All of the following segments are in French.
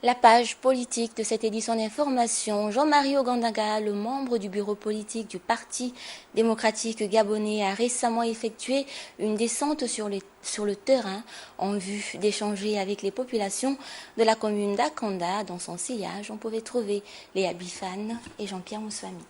La page politique de cette édition d'information, Jean-Marie Ogandaga, le membre du bureau politique du Parti démocratique gabonais, a récemment effectué une descente sur le terrain en vue d'échanger avec les populations de la commune d'Akanda. Dans son sillage, on pouvait trouver Léa Bifane et Jean-Pierre Moussouami.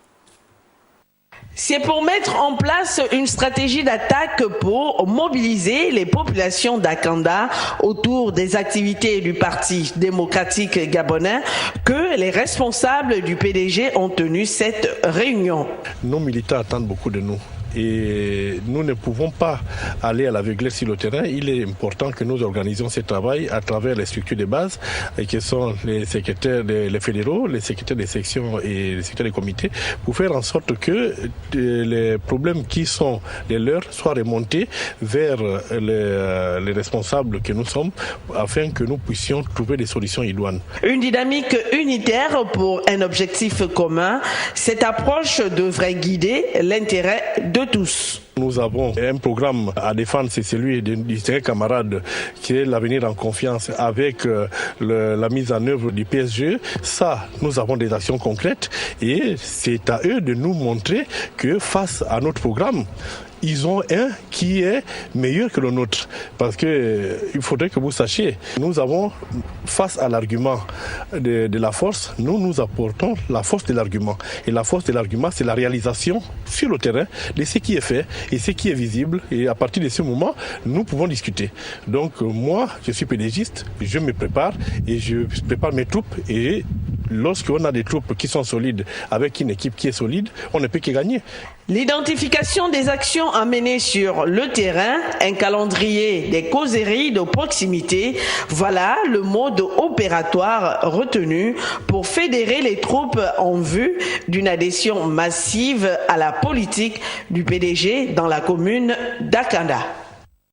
C'est pour mettre en place une stratégie d'attaque pour mobiliser les populations d'Akanda autour des activités du Parti démocratique gabonais que les responsables du PDG ont tenu cette réunion. Nos militants attendent beaucoup de nous. Et nous ne pouvons pas aller à l'aveugle sur le terrain. Il est important que nous organisions ce travail à travers les structures de base, qui sont les secrétaires, les fédéraux, les secrétaires des sections et les secrétaires des comités, pour faire en sorte que les problèmes qui sont les leurs soient remontés vers les responsables que nous sommes, afin que nous puissions trouver des solutions idoines. Une dynamique unitaire pour un objectif commun. Cette approche devrait guider l'intérêt de tous. Nous avons un programme à défendre, c'est celui du terrain camarade, qui est l'avenir en confiance avec la mise en œuvre du PSG. Ça, nous avons des actions concrètes et c'est à eux de nous montrer que face à notre programme, ils ont un qui est meilleur que le nôtre. Parce que il faudrait que vous sachiez, nous avons, face à l'argument de la force, nous apportons la force de l'argument. Et la force de l'argument, c'est la réalisation sur le terrain de ce qui est fait et ce qui est visible. Et à partir de ce moment, nous pouvons discuter. Donc moi, je suis pédagogiste, je me prépare et je prépare mes troupes. Et lorsqu'on a des troupes qui sont solides, avec une équipe qui est solide, on ne peut que gagner. L'identification des actions à mener sur le terrain, un calendrier des causeries de proximité, voilà le mode opératoire retenu pour fédérer les troupes en vue d'une adhésion massive à la politique du PDG dans la commune d'Akanda.